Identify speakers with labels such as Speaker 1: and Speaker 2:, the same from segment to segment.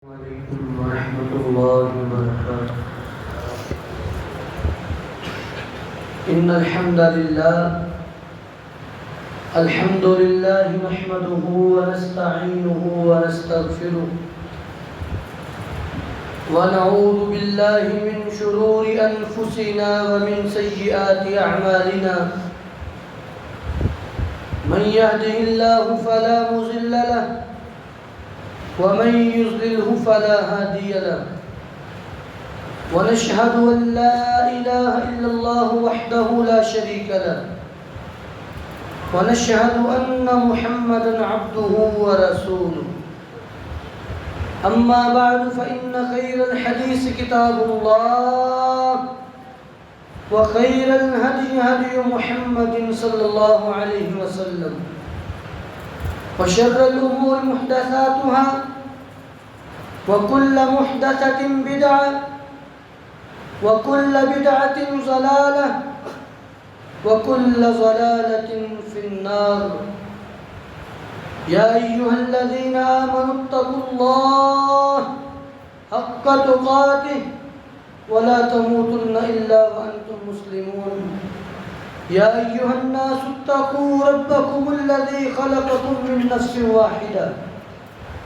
Speaker 1: عليكم ورحمة الله وبركاته. إن الحمد لله نحمده ونستعينه ونستغفره ونعوذ بالله من شرور أنفسنا ومن سيئات أعمالنا. من يهده الله فلا مضل له ومن يضلله فلا هادي له. ونشهد أن لا إله إلا الله وحده لا شريك له ونشهد أن محمدا عبده ورسوله. أما بعد فإن خير الحديث كتاب الله وخير الهدي هدي محمد صلى الله عليه وسلم وشر الأمور محدثاتها وكل محدثة بدعة وكل بدعة ضلالة وكل ضلالة في النار. يا أيها الذين آمنوا اتقوا الله حق تقاته ولا تموتن إلا وأنتم مسلمون. يا أيها الناس اتقوا ربكم الذي خلقكم من نفس واحدة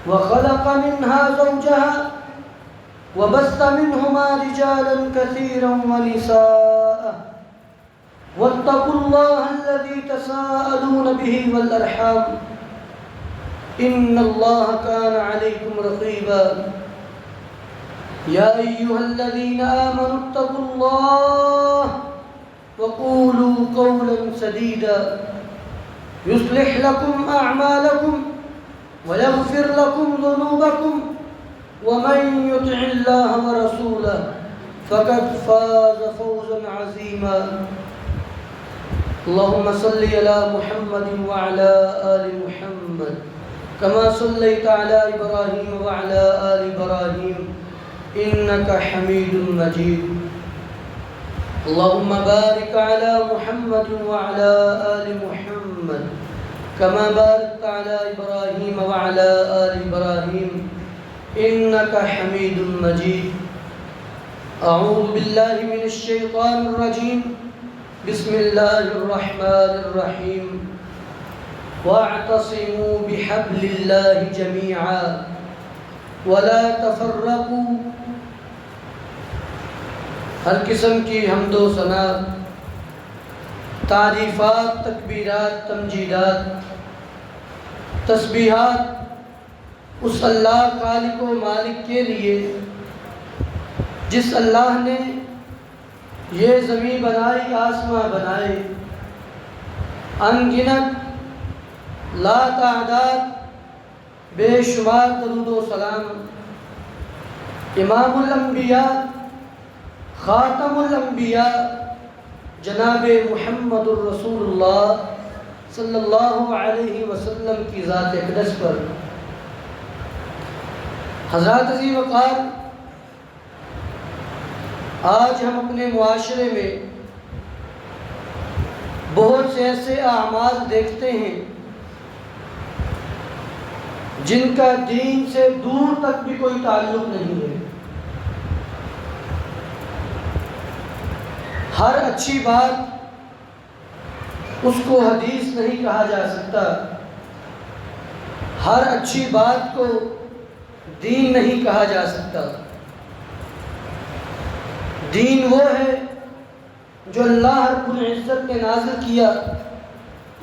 Speaker 1: وخلق منها زوجها وبث منهما رجالا كثيرا ونساء واتقوا الله الذي تساءلون به والأرحام إن الله كان عليكم رقيبا. يا أيها الذين آمنوا اتقوا الله وقولوا قولا سديدا يصلح لكم أعمالكم ويغفر لكم ذنوبكم ومن يطع الله ورسوله فقد فاز فوزا عظيما. اللهم صل على محمد وعلى آل محمد كما صليت على إبراهيم وعلى آل إبراهيم إنك حميد مجيد. اللهم بارك على محمد وعلى آل محمد كما باركت على إبراهيم وعلى آل إبراهيم إنك حميد مجيد. أعوذ بالله من الشيطان الرجيم. بسم الله الرحمن الرحيم. واعتصموا بحبل الله جميعا ولا تفرقوا. ہر قسم کی حمد و ثنا، تعریفات، تکبیرات، تمجیدات، تسبیحات اس اللہ خالق و مالک کے لیے جس اللہ نے یہ زمین بنائی، آسمان بنائے، ان گنت لا تعداد بے شمار درود و سلام امام الانبیاء خاتم الانبیاء جناب محمد الرسول اللہ صلی اللہ علیہ وسلم کی ذات اقدس پر. حضرات عزیز وقار، آج ہم اپنے معاشرے میں بہت سے ایسے اعمال دیکھتے ہیں جن کا دین سے دور تک بھی کوئی تعلق نہیں ہے. ہر اچھی بات اس کو حدیث نہیں کہا جا سکتا، ہر اچھی بات کو دین نہیں کہا جا سکتا. دین وہ ہے جو اللہ رب العزت نے نازل کیا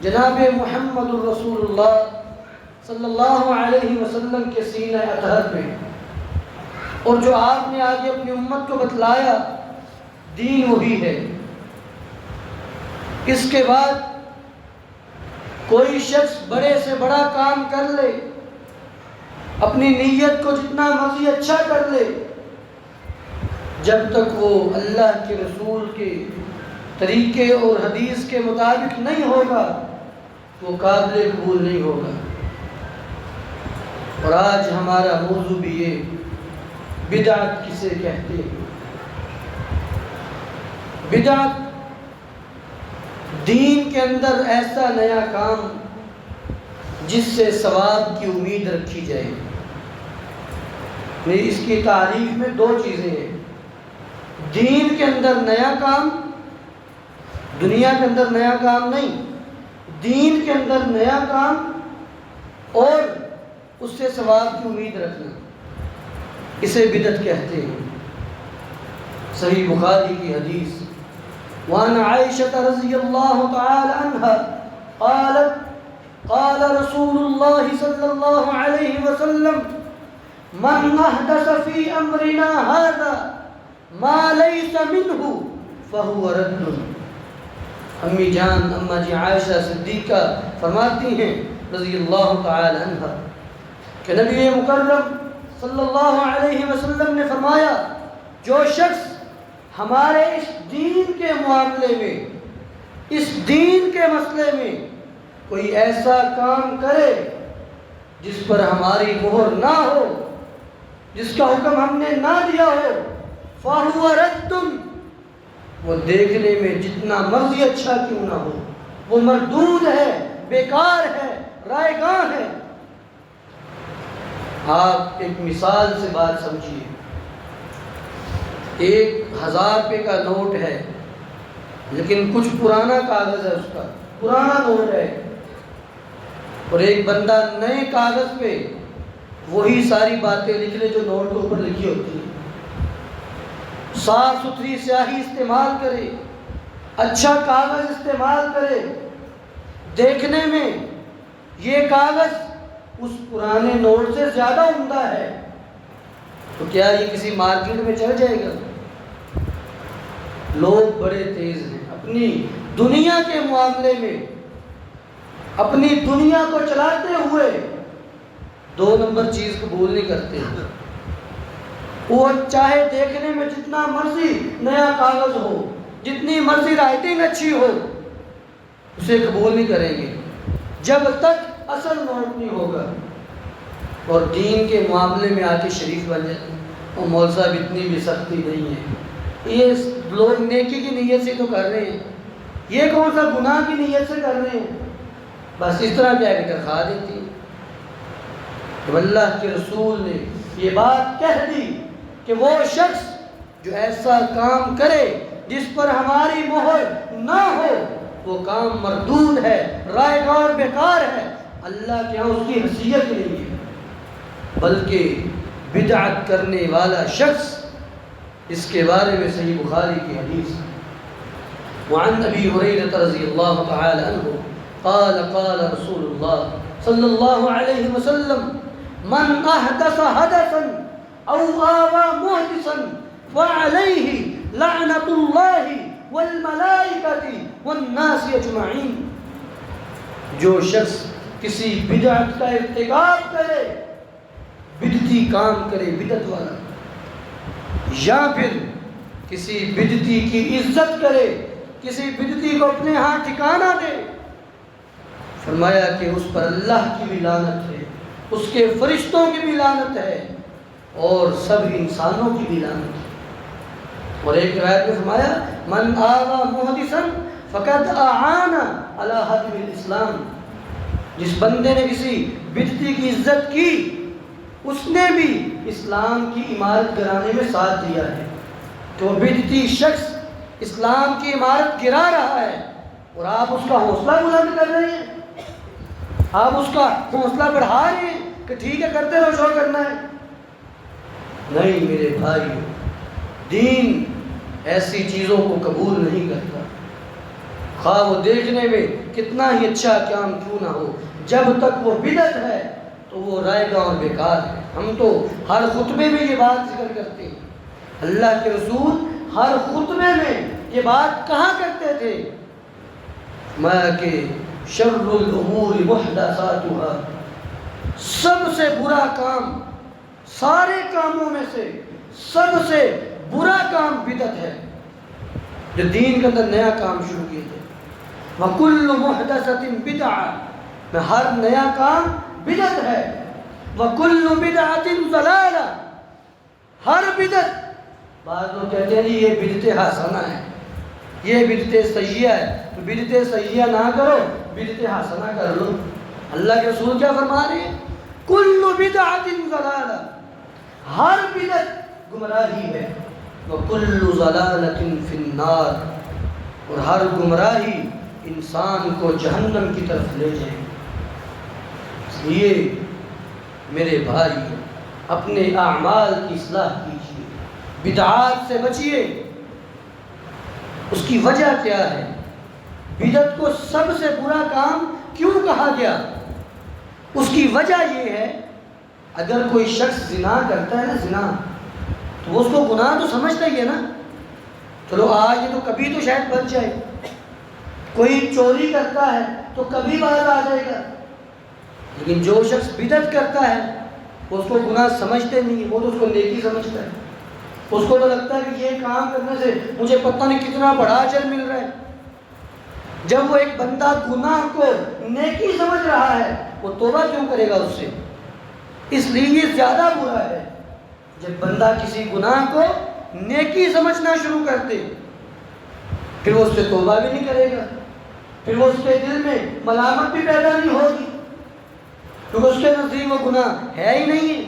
Speaker 1: جناب محمد الرسول اللہ صلی اللہ علیہ وسلم کے سینہ اطہر میں، اور جو آپ نے آگے اپنی امت کو بتلایا، دین وہی ہے. اس کے بعد کوئی شخص بڑے سے بڑا کام کر لے، اپنی نیت کو جتنا مرضی اچھا کر لے، جب تک وہ اللہ کے رسول کے طریقے اور حدیث کے مطابق نہیں ہوگا وہ قابل قبول نہیں ہوگا. اور آج ہمارا موضوع بھی یہ بدعت کسے کہتے ہیں. بدعت دین کے اندر ایسا نیا کام جس سے ثواب کی امید رکھی جائے. اس کی تعریف میں دو چیزیں ہیں، دین کے اندر نیا کام، دنیا کے اندر نیا کام نہیں، دین کے اندر نیا کام اور اس سے ثواب کی امید رکھنا، اسے بدعت کہتے ہیں۔ صحیح بخاری کی حدیث، وعن عائشة رضی اللہ تعالی عنہ قالت قال رسول اللہ صلی اللہ علیہ وسلم من احدث فی امرنا هذا ما لیس منہ فہو رد۔ امی جان اماں جی عائشہ صدیقہ فرماتی ہیں رضی اللہ تعالی عنہ کہ نبی مکرم صلی اللہ علیہ وسلم نے فرمایا، جو شخص ہمارے اس دین کے معاملے میں، اس دین کے مسئلے میں کوئی ایسا کام کرے جس پر ہماری مہر نہ ہو، جس کا حکم ہم نے نہ دیا ہو، فَهُوَ رَدٌّ، وہ دیکھنے میں جتنا مرضی اچھا کیوں نہ ہو، وہ مردود ہے، بیکار ہے، رائے گاں ہے۔ آپ ایک مثال سے بات سمجھیے، 1000 روپے کا نوٹ ہے لیکن کچھ پرانا کاغذ ہے، اس کا پرانا نوٹ ہے، اور ایک بندہ نئے کاغذ پہ وہی ساری باتیں لکھ لے جو نوٹ کے اوپر لکھی ہوتی ہیں، صاف ستھری سیاہی استعمال کرے، اچھا کاغذ استعمال کرے، دیکھنے میں یہ کاغذ اس پرانے نوٹ سے زیادہ عمدہ ہے، تو کیا یہ کسی مارکیٹ میں چل جائے گا؟ لوگ بڑے تیز ہیں، اپنی دنیا کے معاملے میں اپنی دنیا کو چلاتے ہوئے 2 نمبر چیز قبول نہیں کرتے، وہ چاہے دیکھنے میں جتنا مرضی نیا کاغذ ہو، جتنی مرضی رائٹنگ اچھی ہو، اسے قبول نہیں کریں گے جب تک اصل نوٹ نہیں ہوگا۔ اور دین کے معاملے میں آ کے شریف بن جاتے ہیں، اور مول صاحب اتنی بھی سختی نہیں ہے، یہ لوگ نیکی کی نیت سے تو کر رہے ہیں، یہ کون سا گناہ کی نیت سے کر رہے ہیں، بس اس طرح کیا کہ کھا دیتی ہے۔ تو اللہ کے رسول نے یہ بات کہہ دی کہ وہ شخص جو ایسا کام کرے جس پر ہماری مہر نہ ہو، وہ کام مردود ہے، رائے گاں اور بیکار ہے، اللہ کے ہاں اس کی حیثیت نہیں ہے۔ بلکہ بدعت کرنے والا شخص، اس کے بارے میں صحیح بخاری کی حدیث، وعن ابی ہریرہ رضی اللہ تعالی عنہ قال قال رسول اللہ صلی اللہ علیہ وسلم من احدث حدثا او آوى محدثا فعليه لعنة الله والملائكة والناس اجمعین، جو شخص کسی بدعت کا ارتکاب کرے، بدعتی کام کرے، بدعت والا، یا پھر کسی بدعتی کی عزت کرے، کسی بدعتی کو اپنے ہاں ٹھکانہ دے، فرمایا کہ اس پر اللہ کی بھی لعنت ہے، اس کے فرشتوں کی بھی لعنت ہے، اور سب انسانوں کی بھی لعنت ہے۔ اور ایک روایت میں فرمایا من آوى محدثا فقد اعان على هدم الاسلام، جس بندے نے کسی بدعتی کی عزت کی، اس نے بھی اسلام کی عمارت گرانے میں ساتھ دیا ہے۔ تو بدعتی شخص اسلام کی عمارت گرا رہا ہے اور آپ اس کا حوصلہ بلند کر رہے ہیں، آپ اس کا حوصلہ بڑھا رہے ہیں کہ ٹھیک ہے کرتے رہو جو کرنا ہے۔ نہیں میرے بھائی، دین ایسی چیزوں کو قبول نہیں کرتا، خواہ وہ دیکھنے میں کتنا ہی اچھا کام کیوں نہ ہو، جب تک وہ بدعت ہے تو وہ رائے گاں اور بیکار ہے۔ ہم تو ہر خطبے میں یہ بات ذکر کرتے ہیں، اللہ کے رسول ہر خطبے میں یہ بات کہا کرتے تھے، میں کہ شر الامور محدثاتها، سب سے برا کام، سارے کاموں میں سے سب سے برا کام بدعت ہے، جو دین کے اندر نیا کام شروع کیے تھے۔ وَكُلُّ مُحْدَثَةٍ بِدْعَةٍ، میں ہر نیا کام بدعت ہے۔ وَكُلُّ بِدْعَةٍ ضَلَالَةٍ، ہر بدعت، بعض لوگ کہتے ہیں یہ بدعت حسنہ ہے، یہ بدعت سیئہ ہے، تو بدعت سیئہ نہ کرو، بدعت حسنہ کر لو۔ اللہ کے رسول کیا فرما رہے ہیں؟ کل بدعت ضلالہ، ہر بدعت گمراہی ہے، وَكُلُّ ضَلَالَةٍ فِي النَّارِ، اور ہر گمراہی انسان کو جہنم کی طرف لے جائے۔ اس لیے میرے بھائی اپنے اعمال کی اصلاح کیجیے، بدعات سے بچیے۔ اس کی وجہ کیا ہے؟ بدعت کو سب سے برا کام کیوں کہا گیا؟ اس کی وجہ یہ ہے، اگر کوئی شخص زنا کرتا ہے نا، زنا، تو اس کو گناہ تو سمجھتا ہی ہے نا، چلو آج تو کبھی تو شاید بچ جائے۔ کوئی چوری کرتا ہے تو کبھی باہر آ جائے گا، لیکن جو شخص بدعت کرتا ہے وہ اس کو گناہ سمجھتے نہیں، وہ تو اس کو نیکی سمجھتا ہے۔ اس کو تو لگتا ہے کہ یہ کام کرنے سے مجھے پتہ نہیں کتنا بڑا اجر مل رہا ہے۔ جب وہ ایک بندہ گناہ کو نیکی سمجھ رہا ہے، وہ توبہ کیوں کرے گا اس سے؟ اس لیے یہ زیادہ برا ہے جب بندہ کسی گناہ کو نیکی سمجھنا شروع کر دے، پھر وہ اس سے توبہ بھی نہیں کرے گا، پھر وہ اس کے دل میں ملامت بھی پیدا نہیں ہوگی، کیونکہ اس کے نزدیک وہ گناہ ہے ہی نہیں ہے۔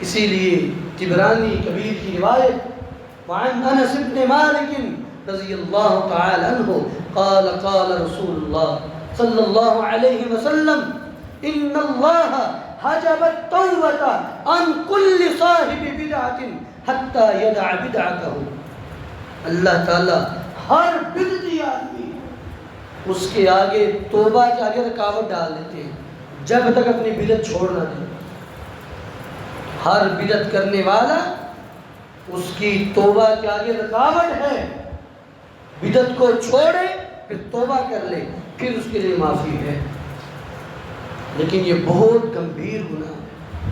Speaker 1: اسی لیے طبرانی کبیر کی روایت، وعن انس بن مالک رضی اللہ تعالی عنہ قال قال رسول اللہ صلی اللہ علیہ وسلم ان اللہ حجب التوبة عن كل صاحب بدعة حتى يدع بدعته۔ اللہ تعالی ہر بدعتی آدمی اس کے آگے، توبہ کے آگے رکاوٹ ڈال دیتے ہیں جب تک اپنی بدعت چھوڑ نہ دے۔ ہر بدعت کرنے والا اس کی توبہ کے آگے رکاوٹ ہے، بدعت کو چھوڑے پھر توبہ کر لے، پھر اس کے لیے معافی ہے، لیکن یہ بہت گمبھیر گناہ ہے۔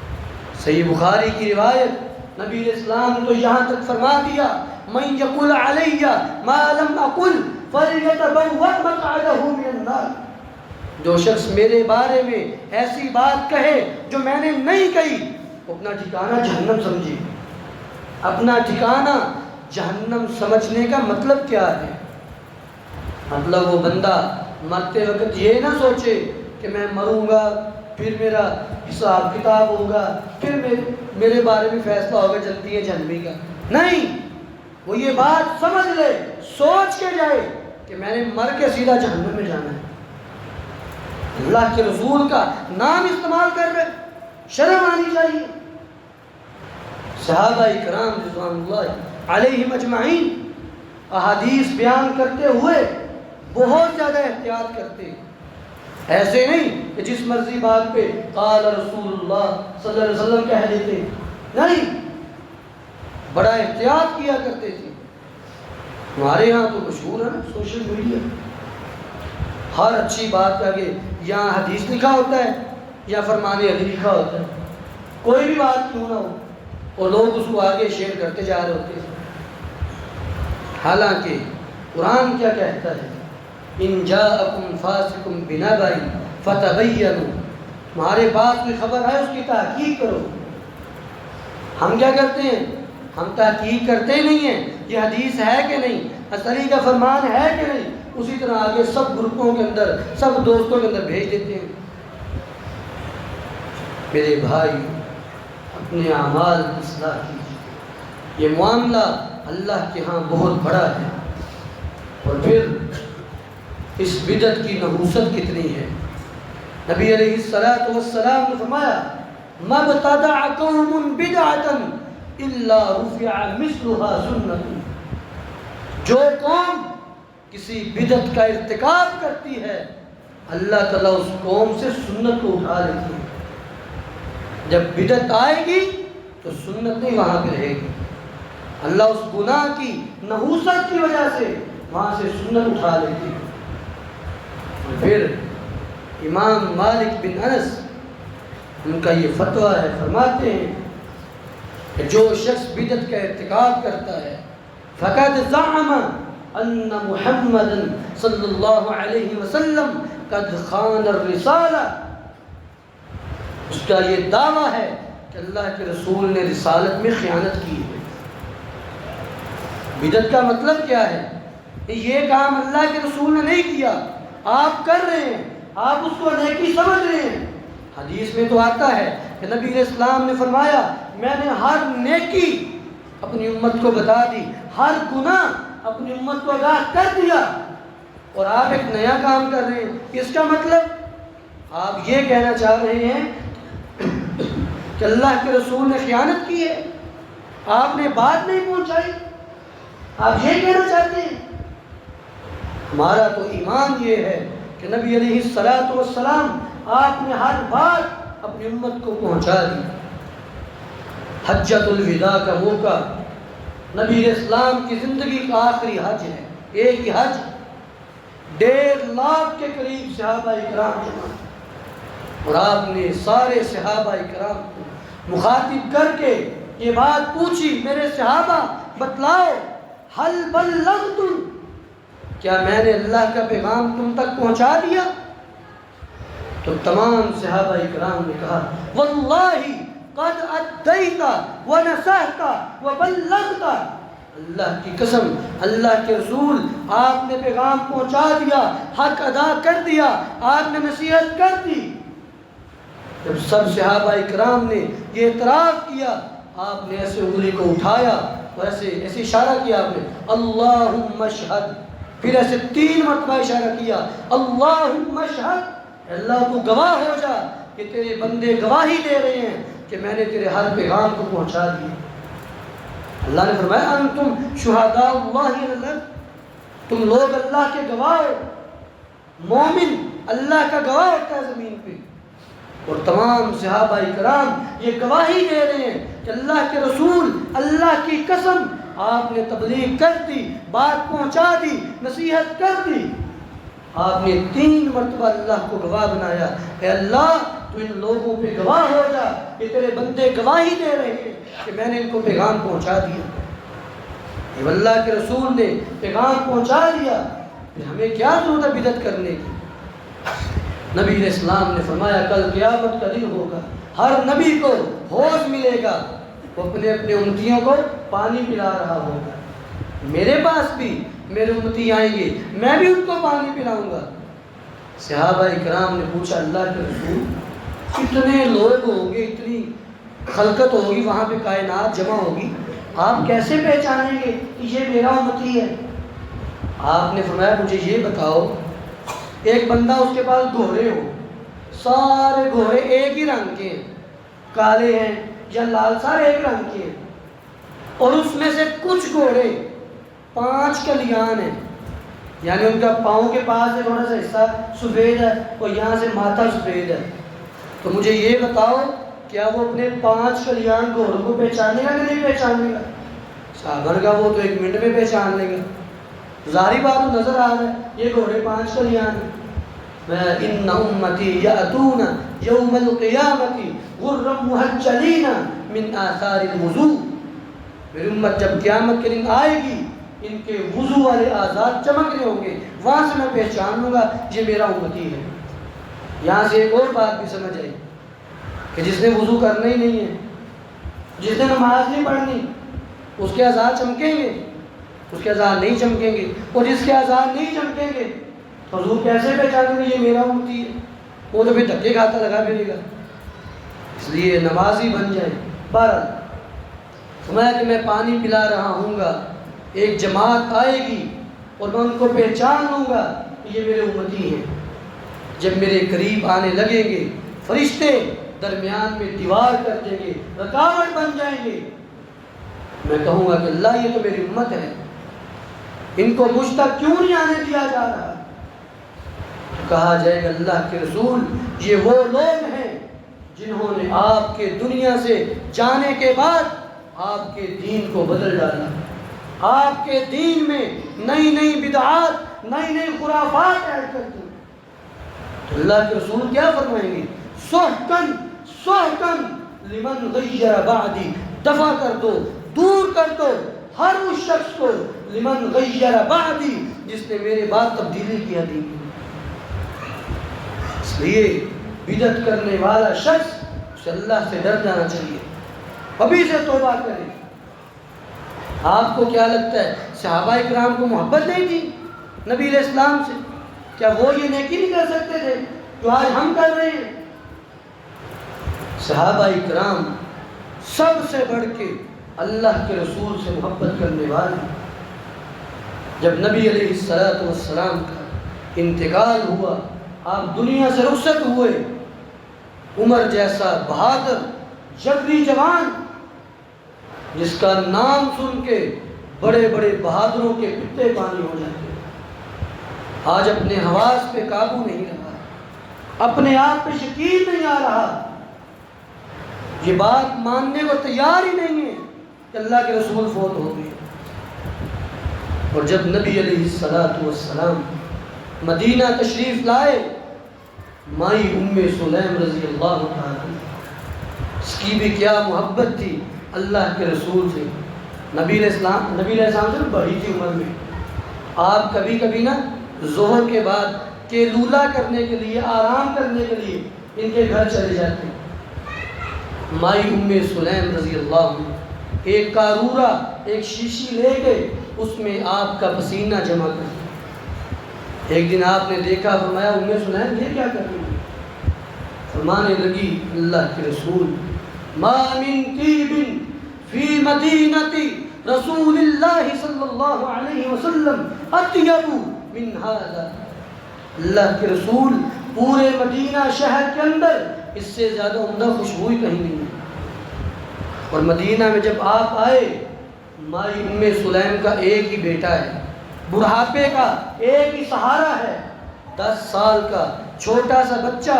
Speaker 1: صحیح بخاری کی روایت، نبی اسلام نے تو یہاں تک فرما دیا، من یقول علی ما لم اقل فلیتبوأ مقعدہ من النار، جو شخص میرے بارے میں ایسی بات کہے جو میں نے نہیں کہی، وہ اپنا ٹھکانہ جہنم سمجھے۔ اپنا ٹھکانہ جہنم سمجھنے کا مطلب کیا ہے؟ مطلب وہ بندہ مرتے وقت یہ نہ سوچے کہ میں مروں گا پھر میرا حساب کتاب ہوگا، پھر میرے بارے میں فیصلہ ہوگا جنتی ہے جہنمی کا۔ نہیں، وہ یہ بات سمجھ لے، سوچ کے جائے کہ میں نے مر کے سیدھا جہنم میں جانا ہے۔ اللہ کے رسول کا نام استعمال کر رہے، شرم آنی چاہیے۔ صحابہ کرام رضوان اللہ علیہم اجمعین احادیث بیان کرتے ہوئے بہت زیادہ احتیاط کرتے، ایسے نہیں کہ جس مرضی بات پہ قال رسول اللہ صلی اللہ علیہ وسلم کہہ دیتے، نہیں، بڑا احتیاط کیا کرتے تھے۔ ہمارے ہاں تو مشہور ہے نا سوشل میڈیا، ہر اچھی بات کے آگے یہاں حدیث لکھا ہوتا ہے یا فرمان علی لکھا ہوتا ہے، کوئی بھی بات کیوں نہ ہو، اور لوگ اس کو آگے شیئر کرتے جا رہے ہوتے ہیں۔ حالانکہ قرآن کیا کہتا ہے؟ ان جاءکم فاسق بنبأ فتبینوا، تمہارے پاس کوئی خبر ہے اس کی تحقیق کرو۔ ہم کیا کرتے ہیں؟ ہم تحقیق کرتے نہیں ہیں یہ حدیث ہے کہ نہیں، علی کا فرمان ہے کہ نہیں، اسی طرح آگے سب گروپوں کے اندر، سب دوستوں کے اندر بھیج دیتے ہیں۔ میرے بھائی اپنے اعمال کی اصلاح کیجیے، یہ معاملہ اللہ کے ہاں بہت بڑا ہے۔ اور پھر اس بدعت کی نحوست کتنی ہے۔ نبی علیہ الصلوۃ والسلام نے فرمایا ما ابتدع قوم بدعۃ الا رفع مثلها سنۃ، جو قوم کسی بدعت کا ارتکاب کرتی ہے اللہ تعالیٰ اس قوم سے سنت کو اٹھا لیتی ہے۔ جب بدعت آئے گی تو سنت نہیں وہاں پہ رہے گی، اللہ اس گناہ کی نحوست کی وجہ سے وہاں سے سنت اٹھا لیتی ہے۔ پھر امام مالک بن انس ان کا یہ فتویٰ ہے، فرماتے ہیں کہ جو شخص بدعت کا ارتکاب کرتا ہے فقد زعم ان محمد صلی اللہ علیہ وسلم قد خان الرسالہ، اس کا یہ دعویٰ ہے کہ اللہ کے رسول نے رسالت میں خیانت کی ہے۔ بدعت کا مطلب کیا ہے؟ یہ کام اللہ کے رسول نے نہیں کیا، آپ کر رہے ہیں، آپ اس کو نیکی سمجھ رہے ہیں۔ حدیث میں تو آتا ہے کہ نبی علیہ السلام نے فرمایا میں نے ہر نیکی اپنی امت کو بتا دی، ہر گناہ اپنی امت کو آگاہ کر دیا، اور آپ ایک نیا کام کر رہے ہیں۔ اس کا مطلب آپ یہ کہنا چاہ رہے ہیں کہ اللہ کے رسول نے خیانت کی ہے، آپ نے بات نہیں پہنچائی، آپ یہ کہنا چاہتے ہیں؟ ہمارا تو ایمان یہ ہے کہ نبی علیہ السلام آپ نے ہر بات اپنی امت کو پہنچا دی۔ حجۃ الوداع کا موقع نبی اسلام کی زندگی کا آخری حج ہے، ایک ہی حج، 1.5 لاکھ کے قریب صحابہ کرام جمع، اور آپ نے سارے صحابہ کرام کو مخاطب کر کے یہ بات پوچھی، میرے صحابہ بتلاؤ، حل بلغتم، کیا میں نے اللہ کا پیغام تم تک پہنچا دیا؟ تو تمام صحابہ کرام نے کہا واللہ قد ادیت ونصحت وبلغت، اللہ کی قسم، اللہ کے رسول، آپ نے پیغام پہنچا دیا، حق ادا کر دیا، آپ نے نصیحت کر دی۔ جب سب صحابہ کرام نے یہ اعتراف کیا، آپ نے ایسے انگلی کو اٹھایا اور ایسے اشارہ کیا، آپ نے اللہم اشہد، پھر ایسے 3 مرتبہ اشارہ کیا، اللہم اشہد، اللہ تو گواہ ہو جا کہ تیرے بندے گواہی دے رہے ہیں کہ میں نے تیرے ہر پیغام کو پہنچا دیا۔ اللہ نے فرمایا انتم شہداء اللہ علی الارض، تم لوگ اللہ کے گواہ ہو، مومن اللہ کا گواہ ہوتا ہے زمین پہ، اور تمام صحابہ کرام یہ گواہی دے رہے ہیں کہ اللہ کے رسول، اللہ کی قسم، آپ نے تبلیغ کر دی، بات پہنچا دی، نصیحت کر دی۔ آپ نے 3 مرتبہ اللہ کو گواہ بنایا، اے اللہ تو ان لوگوں پہ گواہ ہو جا کہ تیرے بندے گواہی دے رہے ہیں کہ میں نے ان کو پیغام پہنچا دیا۔ جب اللہ کے رسول نے پیغام پہنچا دیا، پھر ہمیں کیا ضرورت ہے بدعت کرنے کی؟ نبی علیہ السلام نے فرمایا کل قیامت کا دن ہوگا، ہر نبی کو حوض ملے گا، وہ اپنے اپنے امتیوں کو پانی پلا رہا ہوگا، میرے پاس بھی میرے امتی آئیں گے، میں بھی ان کو پانی پلاؤں گا۔ صحابہ کرام نے پوچھا اللہ کے رسول، اتنے لوگ ہوں گے، اتنی خلقت ہوگی، وہاں پہ کائنات جمع ہوگی، آپ کیسے پہچانیں گے کہ یہ میرا امتی ہے؟ آپ نے فرمایا مجھے یہ بتاؤ، ایک بندہ اس کے پاس گھوڑے ہو، سارے گھوڑے ایک ہی رنگ کے ہیں، کالے ہیں یا لال، سارے ایک رنگ کے ہیں، اور اس میں سے کچھ گھوڑے 5 کلیان ہیں، یعنی ان کا پاؤں کے پاس سے تھوڑا سا حصہ سفید ہے اور یہاں سے ماتھا سفید ہے، تو مجھے یہ بتاؤ کیا وہ اپنے 5 کلیان گھوڑوں کو پہچانے گا کہ نہیں پہچانے گا؟ صحابہ کا وہ تو 1 منٹ میں پہچان لے گا، ظاہری بات نظر آ رہا ہے یہ گھوڑے 5 کلیان ہیں۔ ان امتی یاتون یوم القیامت غرا محجلین من آثار الوضوء، میری امت جب قیامت کے دن آئے گی، ان کے وضو والے آزاد چمک رہے ہوں گے، وہاں سے میں پہچان لوں گا یہ میرا امتی ہے۔ یہاں سے ایک اور بات بھی سمجھ آئی کہ جس نے وضو کرنا ہی نہیں ہے، جس نے نماز نہیں پڑھنی، اس کے آزاد چمکیں گے؟ اس کے آزاد نہیں چمکیں گے، اور جس کے آزاد نہیں چمکیں گے تو حضور کیسے پہچانیں گے یہ میرا امتی ہے؟ وہ تو پھر دھکے کھاتا لگا پھرے گا۔ اس لیے نمازی بن جائیں۔ بہرحال فرمایا کہ میں پانی پلا رہا ہوں گا، ایک جماعت آئے گی اور میں ان کو پہچان لوں گا کہ یہ میرے امتی ہیں۔ جب میرے قریب آنے لگیں گے، فرشتے درمیان میں دیوار کر دیں گے، رکاوٹ بن جائیں گے، میں کہوں گا کہ اللہ یہ تو میری امت ہے، ان کو مجھ تک کیوں نہیں آنے دیا جا رہا؟ کہا جائے گا اللہ کے رسول یہ وہ لوگ ہیں جنہوں نے آپ کے دنیا سے جانے کے بعد آپ کے دین کو بدل ڈالا، آپ کے دین میں نئی نئی بدعات، نئی نئی خرافات ایڈ کر دی۔ تو اللہ کے رسول کیا فرمائیں گے؟ سحقاً سحقاً لمن غیر بعدی، دفع کر دو، دور کر دو ہر اس شخص کو، لمن غیر بعدی، جس نے میرے بعد تبدیلی کیا دین میں۔ اس لیے بدعت کرنے والا شخص اسے اللہ سے ڈر جانا چاہیے، ابھی سے توبہ کرے۔ آپ کو کیا لگتا ہے صحابہ کرام کو محبت نہیں تھی نبی علیہ السلام سے؟ کیا وہ یہ نیکی نہیں کر سکتے تھے جو آج ہم کر رہے ہیں؟ صحابہ کرام سب سے بڑھ کے اللہ کے رسول سے محبت کرنے والے۔ جب نبی علیہ السلام کا انتقال ہوا، آپ دنیا سے رخصت ہوئے، عمر جیسا بہادر جبری جوان، جس کا نام سن کے بڑے بڑے بہادروں کے پتے پانی ہو جاتے، آج اپنے حواس پہ قابو نہیں رہا، اپنے آپ پہ یقین نہیں آ رہا، یہ بات ماننے کو تیار ہی نہیں ہے کہ اللہ کے رسول فوت ہو گئے۔ اور جب نبی علیہ السلام مدینہ تشریف لائے، مائی سلیم رضی اللہ تعالی، اس کی بھی کیا محبت تھی اللہ کے رسول سے۔ نبی علیہ السلام سے بڑی تھی عمر میں، آپ کبھی کبھی نا ظہر کے بعد کیلولا کرنے کے لیے، آرام کرنے کے لیے ان کے گھر چلے جاتے۔ مائی سلیم رضی اللہ عنہ ایک قارورہ، ایک شیشی لے کے اس میں آپ کا پسینہ جمع کر۔ ایک دن آپ نے دیکھا، فرمایا سلیم یہ کیا کر رہی ہے؟ فرمانے لگی اللہ کے رسول، ما من طیب فی مدینۃ رسول اللہ صلی اللہ علیہ وسلم اطیب من ھذا۔ اللہ کے رسول، پورے مدینہ شہر کے اندر اس سے زیادہ عمدہ خوشبو کہیں نہیں ہے۔ اور مدینہ میں جب آپ آئے، مائی سلیم کا ایک ہی بیٹا ہے، بڑھاپے کا ایک ہی سہارا ہے، 10 سال کا چھوٹا سا بچہ،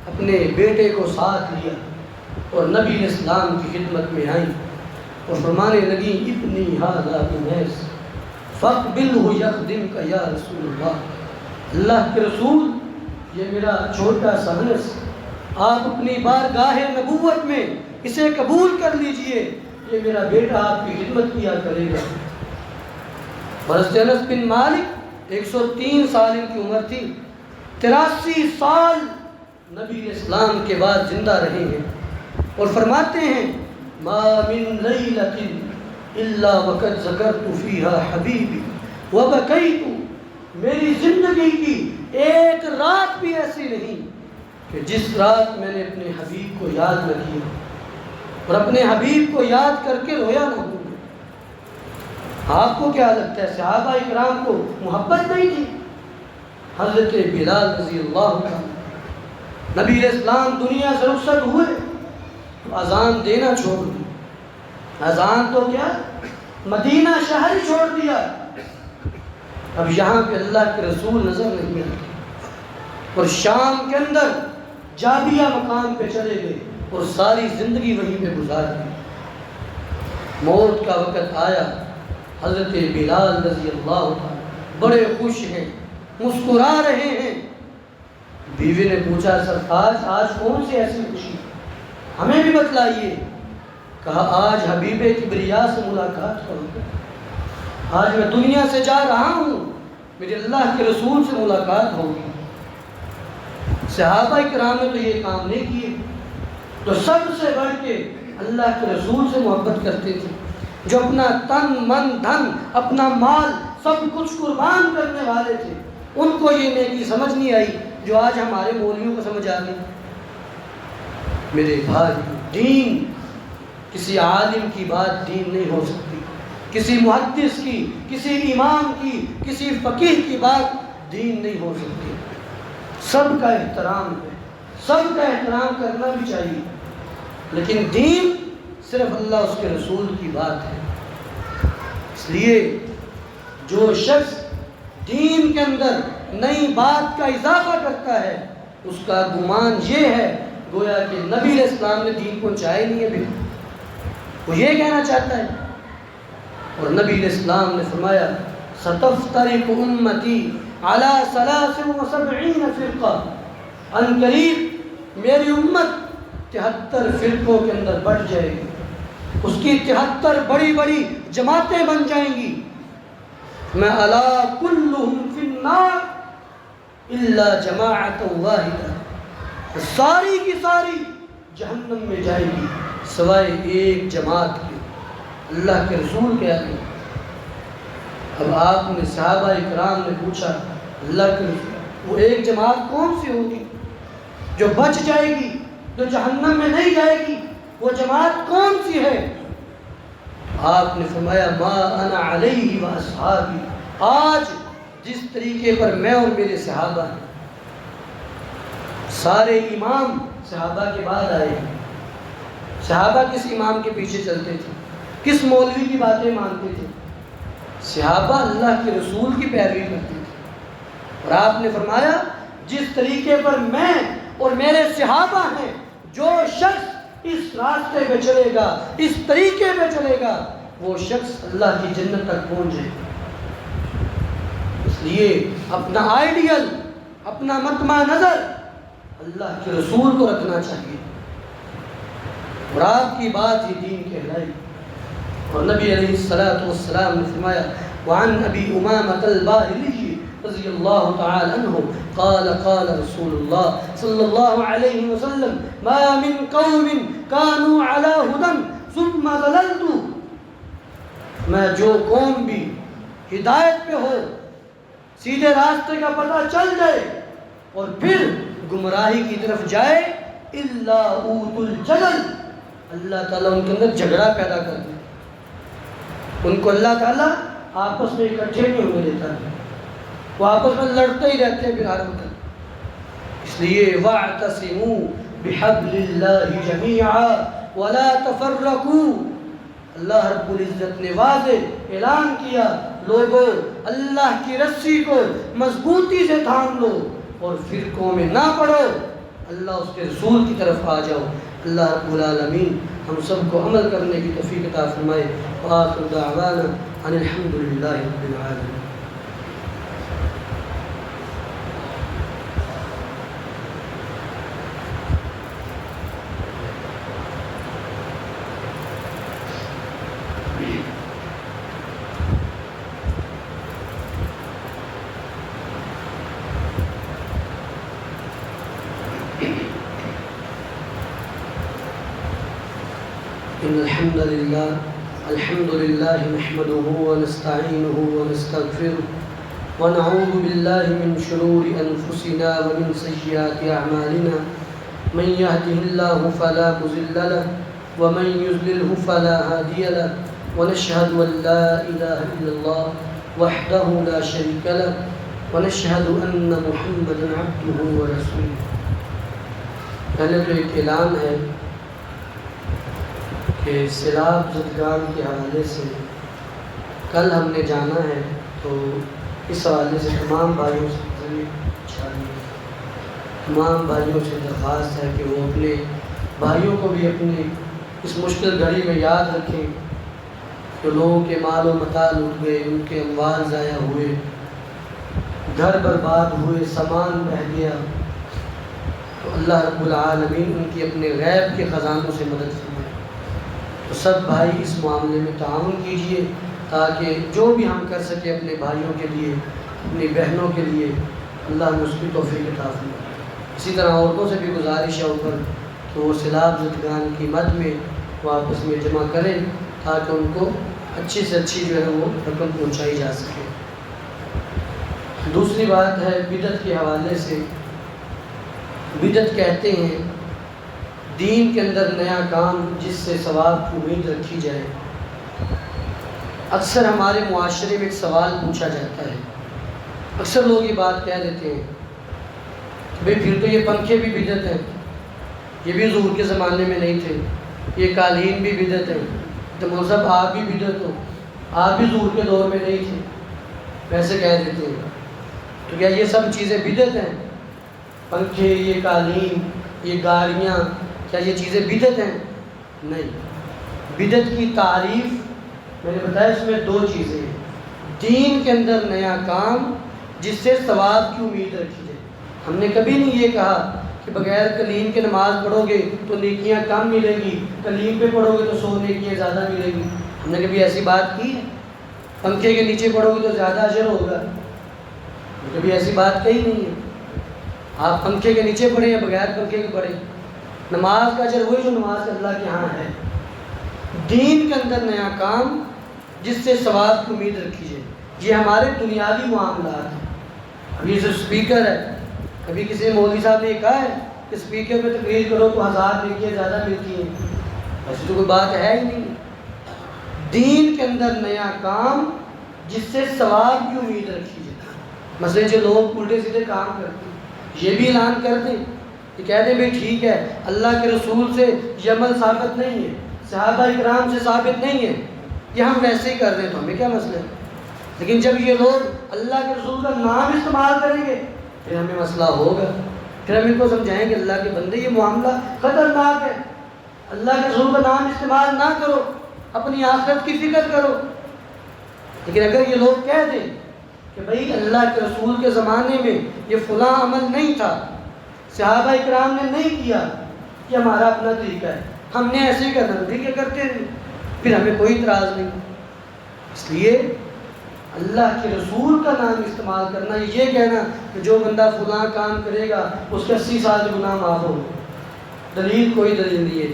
Speaker 1: اپنے بیٹے کو ساتھ لیا اور نبی علیہ السلام کی خدمت میں آئی اور فرمانے لگی، ابنی ھذا انیس فاقبلہ یخدمک یا رسول اللہ۔ اللہ کے رسول، یہ میرا چھوٹا سا انس، آپ اپنی بارگاہ نبوت میں اسے قبول کر لیجئے، یہ میرا بیٹا آپ کی خدمت کیا کرے گا۔ حضرت انس بن مالک 103 سال ان کی عمر تھی، 83 سال نبی علیہ السلام کے بعد زندہ رہے ہیں، اور فرماتے ہیں، ما من لیلۃ الا وقد ذکرت فیہا حبیبی وبکیت۔ میری زندگی کی ایک رات بھی ایسی نہیں کہ جس رات میں نے اپنے حبیب کو یاد نہ کیا اور اپنے حبیب کو یاد کر کے رویا نہ ہوں۔ آپ کو کیا لگتا ہے صحابہ اکرام کو محبت نہیں تھی؟ حضرت بلال رضی اللہ عنہ، نبی علیہ السلام دنیا سے رخصت ہوئے تو اذان دینا چھوڑ دی۔ اذان تو کیا، مدینہ شہر ہی چھوڑ دیا۔ اب یہاں پہ اللہ کے رسول نظر نہیں آتے، اور شام کے اندر جابیہ مقام پہ چلے گئے اور ساری زندگی وہیں پہ گزار دی۔ موت کا وقت آیا، حضرت بلال رضی اللہ عنہ بڑے خوش ہیں، مسکرا رہے ہیں۔ بیوی نے پوچھا، سرتاج آج کون سی ایسی خوشی، ہمیں بھی بتلائیے۔ کہا، آج حبیب کبریا سے ملاقات کروں، آج میں دنیا سے جا رہا ہوں، میرے اللہ کے رسول سے ملاقات ہوگی۔ صحابہ کرام نے تو یہ کام نہیں کیے، تو سب سے بڑھ کے اللہ کے رسول سے محبت کرتے تھے، جو اپنا تن من دھن، اپنا مال سب کچھ قربان کرنے والے تھے۔ ان کو یہ نیکی سمجھ نہیں آئی جو آج ہمارے مولویوں کو سمجھ آ گئی۔ میرے بھائی، دین کسی عالم کی بات دین نہیں ہو سکتی، کسی محدث کی، کسی امام کی، کسی فقیہ کی بات دین نہیں ہو سکتی۔ سب کا احترام ہے، سب کا احترام کرنا بھی چاہیے، لیکن دین صرف اللہ اس کے رسول کی بات ہے۔ اس لیے جو شخص دین کے اندر نئی بات کا اضافہ کرتا ہے، اس کا گمان یہ ہے گویا کہ نبی علیہ السلام نے دین پہنچایا نہیں ہے بھی، وہ یہ کہنا چاہتا ہے۔ اور نبی علیہ السلام نے فرمایا، ستفترق امتی علی 73 فرقہ، ان قریب میری امت 73 فرقوں کے اندر بڑھ جائے گی، اس کی 73 بڑی بڑی جماعتیں بن جائیں گی۔ میں الا کلہم فی النار الا جماعۃ واحدہ، ساری کی ساری جہنم میں جائے گی سوائے ایک جماعت کے۔ اللہ کے رسول کہہ رہے ہیں۔ اب آپ نے صحابہ اکرام نے پوچھا، اللہ کے رسول وہ ایک جماعت کون سی ہوگی جو بچ جائے گی، جو جہنم میں نہیں جائے گی؟ وہ جماعت کون سی ہے؟ آپ نے فرمایا ما انا علیہ و اصحابی، آج جس طریقے پر میں اور میرے صحابہ ہیں۔ سارے امام صحابہ کے بعد آئے ہیں۔ صحابہ کس امام کے پیچھے چلتے تھے؟ کس مولوی کی باتیں مانتے تھے؟ صحابہ اللہ کے رسول کی پیروی کرتے تھے۔ اور آپ نے فرمایا جس طریقے پر میں اور میرے صحابہ ہیں، جو شخص اس راستے پہ چلے گا، اس طریقے پہ چلے گا، وہ شخص اللہ کی جنت تک پہنچ جائے گا۔ اس لیے اپنا آئیڈیل، اپنا مطمع نظر اللہ کے رسول کو رکھنا چاہیے، اور آپ کی بات ہی دین کہلائی۔ اور نبی علیہ السلام نے فرمایا وعن ابی امامۃ الباہلی رضی اللہ تعالی عنہ قال قال رسول اللہ صلی اللہ علیہ وسلم ما من قوم كانوا على هدى ثم ضللوا، میں جو قوم بھی ہدایت پہ ہو، سیدھے راستے کا پتہ چل جائے اور پھر گمراہی کی طرف جائے، الا اوتوا الجدل، اللہ تعالیٰ ان کے اندر جھگڑا پیدا کر دے۔ ان کو اللہ تعالیٰ آپس میں اکٹھے نہیں ہونے دیتا ہے، وہ آپس میں لڑتے ہی رہتے ہیں پھر ہر وقت۔ اس لیے واعتصموا بحبل اللہ جمیعا ولا تفرقوا، اللہ رب العزت نے واضح اعلان کیا، لوگوں اللہ کی رسی کو مضبوطی سے تھام لو اور فرقوں میں نہ پڑو، اللہ اس کے رسول کی طرف آ جاؤ۔ اللہ رب العالمین ہم سب کو عمل کرنے کی توفیق عطا فرمائے۔ وآخر دعوانا ان الحمد للہ رب العالمین۔ إن الحمد لله نحمده ونستعينه ونستغفره ونعوذ بالله من شرور أنفسنا ومن سيئات أعمالنا، من يهده الله فلا مضل له ومن يضلله فلا هادي له، ونشهد أن لا إله إلا الله وحده لا شريك له، ونشهد أن محمدا عبده ورسوله۔ پہلے تو ایک اعلان ہے کہ سیلاب زدگان کے حوالے سے کل ہم نے جانا ہے، تو اس حوالے سے تمام بھائیوں سے تمام بھائیوں سے درخواست ہے کہ وہ اپنے بھائیوں کو بھی اپنی اس مشکل گھڑی میں یاد رکھیں کہ لوگوں کے مال و متاع لوٹ گئے، ان کے اموال ضائع ہوئے، گھر برباد ہوئے، سامان بہہ گیا، تو اللہ رب العالمین ان کی اپنے غیب کے خزانوں سے مدد فرمائے۔ تو سب بھائی اس معاملے میں تعاون کیجئے تاکہ جو بھی ہم کر سکیں اپنے بھائیوں کے لیے، اپنی بہنوں کے لیے، اللہ نے اس کی توفیق عطا فرمائے۔ اسی طرح عورتوں سے بھی گزارش ہے اوپر تو وہ سیلاب زدگان کی مد میں وہ آپس میں جمع کریں تاکہ ان کو اچھی سے اچھی جو ہے وہ رقم پہنچائی جا سکے۔ دوسری بات ہے بدعت کے حوالے سے۔ بدعت کہتے ہیں دین کے اندر نیا کام جس سے ثواب کی امید رکھی جائے۔ اکثر ہمارے معاشرے میں ایک سوال پوچھا جاتا ہے، اکثر لوگ یہ بات کہہ دیتے ہیں کہ بھئی پھر تو یہ پنکھے بھی بدعت ہیں، یہ بھی حضور کے زمانے میں نہیں تھے، یہ قالین بھی بدعت ہے، تو مولوی صاحب آپ بھی بدعت ہو، آپ بھی حضور کے دور میں نہیں تھے، ویسے کہہ دیتے ہیں۔ تو کیا یہ سب چیزیں بدعت ہیں؟ پنکھے، یہ قالین، یہ گاڑیاں، کیا یہ چیزیں بدعت ہیں؟ نہیں۔ بدعت کی تعریف میں نے بتایا اس میں دو چیزیں ہیں، دین کے اندر نیا کام جس سے ثواب کی امید رکھی جائے۔ ہم نے کبھی نہیں یہ کہا کہ بغیر قلیم کے نماز پڑھو گے تو نیکیاں کم ملیں گی، قلیم پہ پڑھو گے تو 100 نیکیاں زیادہ ملیں گی۔ ہم نے کبھی ایسی بات کی ہے؟ پنکھے کے نیچے پڑھو گے تو زیادہ اجر ہوگا، کبھی ایسی بات کہی نہیں ہے۔ آپ پنکھے کے نیچے پڑھیں یا بغیر پنکھے کے پڑھیں، نماز کا اجر وہی جو نماز اللہ کے ہاں ہے۔ دین کے اندر نیا کام جس سے ثواب کی امید رکھی جائے، یہ ہمارے دنیاوی معاملات ہیں۔ ابھی جو اسپیکر ہے، کبھی کسی مولوی صاحب نے کہا ہے کہ اسپیکر پہ تقریر کرو تو 1000 نیکیاں زیادہ ملتی ہیں؟ ایسی تو کوئی بات ہے ہی نہیں۔ دین کے اندر نیا کام جس سے ثواب کی امید رکھی جائے۔ مثلا جو لوگ الٹے سیدھے کام کرتے ہیں یہ بھی اعلان کر دیں، یہ کہہ دیں بھئی ٹھیک ہے اللہ کے رسول سے یہ عمل ثابت نہیں ہے، صحابہ اکرام سے ثابت نہیں ہے، یہ ہم ویسے ہی کر رہے ہیں تو ہمیں کیا مسئلہ ہے۔ لیکن جب یہ لوگ اللہ کے رسول کا نام استعمال کریں گے پھر ہمیں مسئلہ ہوگا، پھر ہم ان کو سمجھائیں گے اللہ کے بندے یہ معاملہ خطرناک ہے، اللہ کے رسول کا نام استعمال نہ کرو، اپنی آخرت کی فکر کرو۔ لیکن اگر یہ لوگ کہہ دیں کہ بھئی اللہ کے رسول کے زمانے میں یہ فلاں عمل نہیں تھا، صحابہ اکرام نے نہیں کیا، یہ ہمارا اپنا طریقہ ہے، ہم نے ایسے ہی کرنا، ٹھیک ہے کرتے ہیں، پھر ہمیں کوئی اعتراض نہیں۔ اس لیے اللہ کے رسول کا نام استعمال کرنا، یہ کہنا کہ جو بندہ فلاں کام کرے گا اس کے 80 سال کے گناہ معاف ہو، دلیل کوئی دلیل نہیں ہے،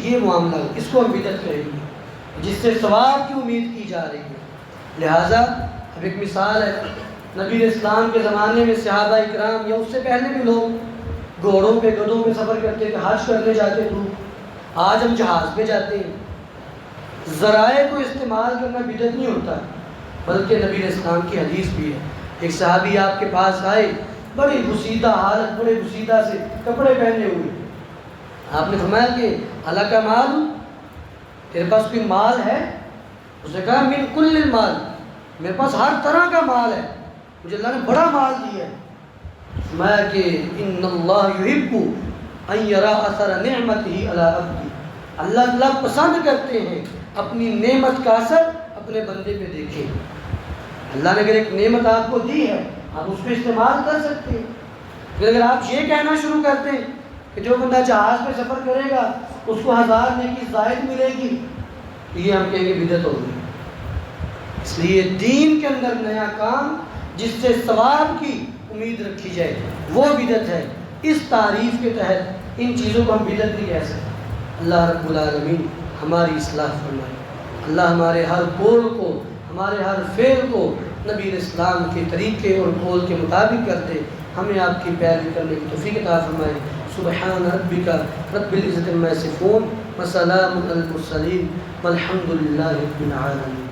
Speaker 1: یہ معاملہ اس کو ہم بدعت کہیں گے جس سے ثواب کی امید کی جا رہی ہے۔ لہٰذا اب ایک مثال ہے، نبی اسلام کے زمانے میں صحابہ اکرام یا اس سے پہلے بھی لوگ گھوڑوں پہ گدھوں پہ سفر کرتے تھے، حج کرنے جاتے تھے، آج ہم جہاز پہ جاتے ہیں۔ ذرائع کو استعمال کرنا بدعت نہیں ہوتا، بلکہ نبی اسلام کی حدیث بھی ہے۔ ایک صحابی آپ کے پاس آئے بڑی بسیدہ حالت، بڑے بسیدہ سے کپڑے پہنے ہوئے، آپ نے فرمایا کہ اللہ کا مال، تیرے پاس کوئی مال ہے؟ اس نے کہا من کل المال، میرے پاس ہر طرح کا مال ہے، مجھے اللہ نے بڑا مال دیا ہے۔ فرمایا کہ ان اللہ یحب ان یرا اثر نعمتہ علی عبدہ، اللہ تعالیٰ پسند کرتے ہیں اپنی نعمت کا اثر اپنے بندے پہ دیکھیں۔ اللہ نے اگر ایک نعمت آپ کو دی ہے آپ اس پہ استعمال کر سکتے ہیں، پھر اگر آپ یہ کہنا شروع کرتے ہیں کہ جو بندہ جہاز پہ سفر کرے گا اس کو 1000 نیکی زائد ملے گی، تو یہ ہم کہیں گے بدعت ہوگی۔ اس لیے دین کے اندر نیا کام جس سے ثواب کی امید رکھی جائے وہ بدعت ہے۔ اس تعریف کے تحت ان چیزوں کو ہم بدعت نہیں کہہ سکتے۔ اللہ رب العالمین ہماری اصلاح فرمائے، اللہ ہمارے ہر قول کو، ہمارے ہر فعل کو نبی اسلام کے طریقے اور قول کے مطابق کرتے ہمیں آپ کی پیروی کرنے کی توفیق عطا فرمائے۔ سبحان ربک رب العزت عما یصفون وسلام علی المرسلین والحمد للہ رب العالمین۔